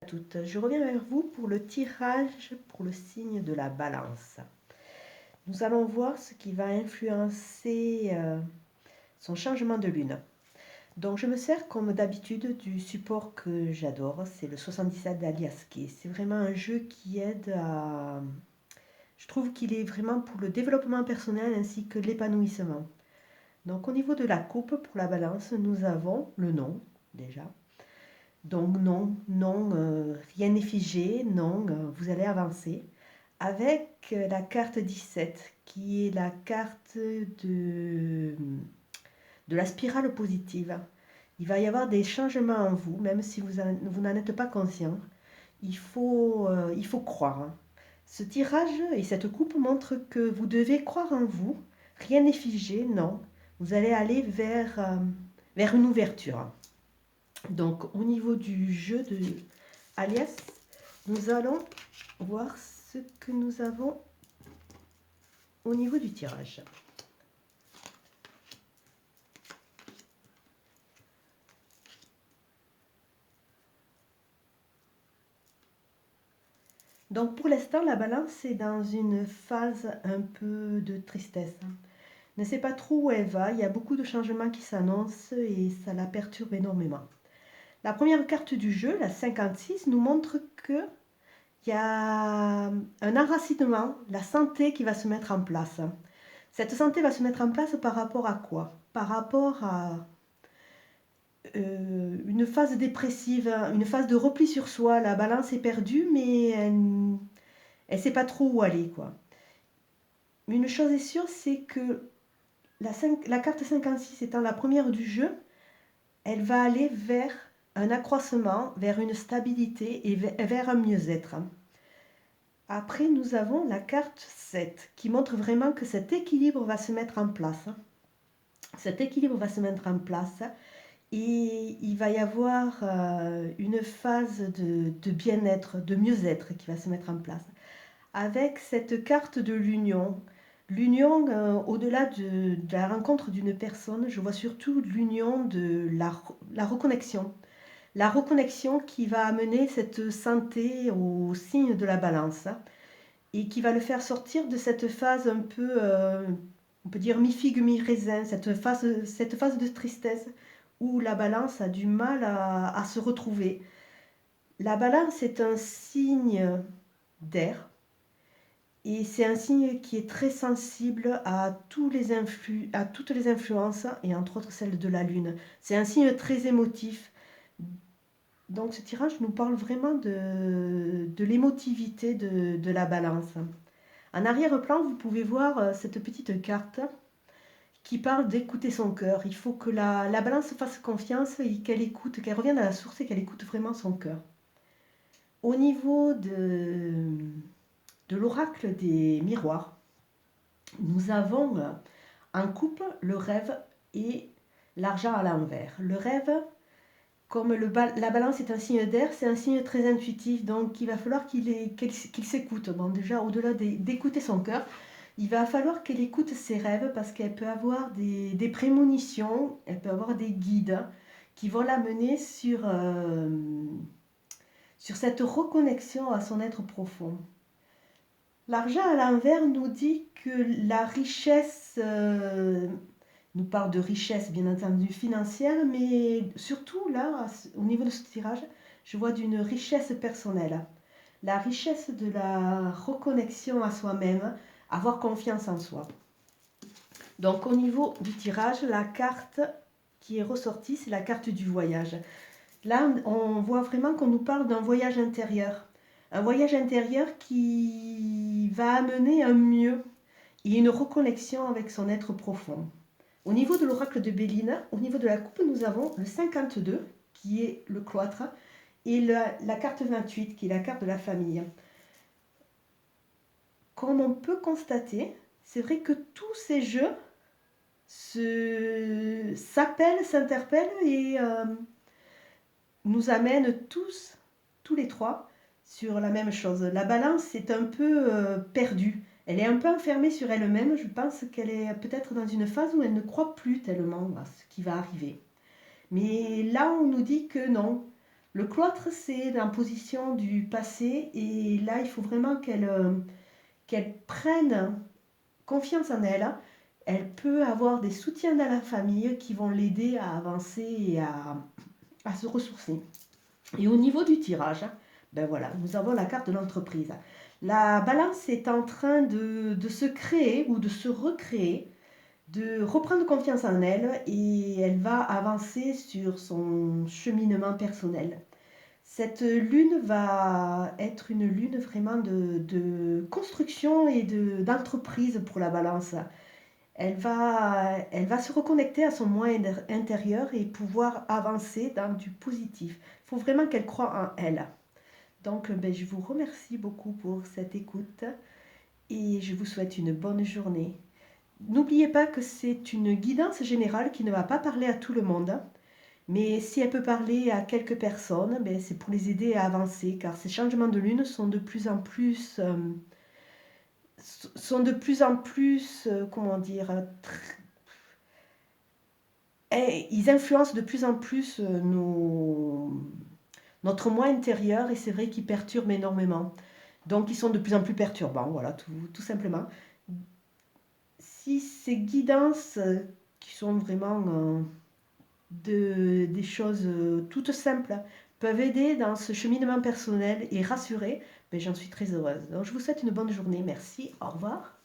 À toutes. Je reviens vers vous pour le tirage pour le signe de la balance. Nous allons voir ce qui va influencer son changement de lune. Donc je me sers comme d'habitude du support que j'adore, c'est le 77 d'Aliaské. C'est vraiment un jeu qui aide à... Je trouve qu'il est vraiment pour le développement personnel ainsi que l'épanouissement. Donc au niveau de la coupe pour la balance, nous avons le nom déjà. Donc non, non, rien n'est figé, non, vous allez avancer. Avec la carte 17, qui est la carte de la spirale positive. Il va y avoir des changements en vous, même si vous n'en êtes pas conscient. Il faut croire. Ce tirage et cette coupe montrent que vous devez croire en vous. Rien n'est figé, non. Vous allez aller vers une ouverture. Donc au niveau du jeu de Alias, nous allons voir ce que nous avons au niveau du tirage. Donc pour l'instant, la balance est dans une phase un peu de tristesse. Ne sait pas trop où elle va, il y a beaucoup de changements qui s'annoncent et ça la perturbe énormément. La première carte du jeu, la 56, nous montre que il y a un enracinement, la santé qui va se mettre en place. Cette santé va se mettre en place par rapport à quoi? Par rapport à une phase dépressive, une phase de repli sur soi. La balance est perdue, mais elle ne sait pas trop où aller, quoi. Une chose est sûre, c'est que la carte 56 étant la première du jeu, elle va aller vers un accroissement, vers une stabilité et vers un mieux-être. Après, nous avons la carte 7 qui montre vraiment que cet équilibre va se mettre en place. Cet équilibre va se mettre en place et il va y avoir une phase de bien-être, de mieux-être qui va se mettre en place. Avec cette carte de l'union, l'union, au-delà de la rencontre d'une personne, je vois surtout l'union de la reconnexion. La reconnexion qui va amener cette santé au signe de la balance et qui va le faire sortir de cette phase un peu, on peut dire mi-figue, mi-raisin, cette phase de tristesse où la balance a du mal à se retrouver. La balance est un signe d'air et c'est un signe qui est très sensible à toutes les influences et entre autres celles de la lune. C'est un signe très émotif. Donc ce tirage nous parle vraiment de l'émotivité de la balance. En arrière-plan, vous pouvez voir cette petite carte qui parle d'écouter son cœur. Il faut que la balance fasse confiance et qu'elle écoute, qu'elle revienne à la source et qu'elle écoute vraiment son cœur. Au niveau de l'oracle des miroirs, nous avons en coupe le rêve et l'argent à l'envers. Le rêve, comme la balance est un signe d'air, c'est un signe très intuitif, donc il va falloir qu'il s'écoute. Bon, déjà, au-delà d'écouter son cœur, il va falloir qu'elle écoute ses rêves parce qu'elle peut avoir des prémonitions, elle peut avoir des guides qui vont l'amener sur cette reconnexion à son être profond. L'argent à l'envers nous dit que la richesse, nous parle de richesse bien entendu financière, mais surtout là, au niveau de ce tirage, je vois d'une richesse personnelle. La richesse de la reconnexion à soi-même, avoir confiance en soi. Donc au niveau du tirage, la carte qui est ressortie, c'est la carte du voyage. Là, on voit vraiment qu'on nous parle d'un voyage intérieur. Un voyage intérieur qui va amener un mieux et une reconnexion avec son être profond. Au niveau de l'oracle de Béline, au niveau de la coupe, nous avons le 52, qui est le cloître, et la carte 28, qui est la carte de la famille. Comme on peut constater, c'est vrai que tous ces jeux s'appellent, s'interpellent et nous amènent tous les trois, sur la même chose. La balance est un peu perdue. Elle est un peu enfermée sur elle-même. Je pense qu'elle est peut-être dans une phase où elle ne croit plus tellement à ce qui va arriver. Mais là, on nous dit que non. Le cloître, c'est l'imposition du passé et là, il faut vraiment qu'elle prenne confiance en elle. Elle peut avoir des soutiens dans la famille qui vont l'aider à avancer et à se ressourcer. Et au niveau du tirage, ben voilà, nous avons la carte de l'entreprise. La balance est en train de se créer ou de se recréer, de reprendre confiance en elle et elle va avancer sur son cheminement personnel. Cette lune va être une lune vraiment de construction et d'entreprise pour la balance. Elle va se reconnecter à son moi intérieur et pouvoir avancer dans du positif. Il faut vraiment qu'elle croie en elle. Donc, ben, je vous remercie beaucoup pour cette écoute et je vous souhaite une bonne journée. N'oubliez pas que c'est une guidance générale qui ne va pas parler à tout le monde, mais si elle peut parler à quelques personnes, ben, c'est pour les aider à avancer, car ces changements de lune sont de plus en plus, comment dire, ils influencent de plus en plus notre moi intérieur et c'est vrai qu'ils perturbent énormément. Donc ils sont de plus en plus perturbants, voilà, tout simplement. Si ces guidances qui sont vraiment des choses toutes simples peuvent aider dans ce cheminement personnel et rassurer, ben, j'en suis très heureuse. Donc je vous souhaite une bonne journée. Merci, au revoir.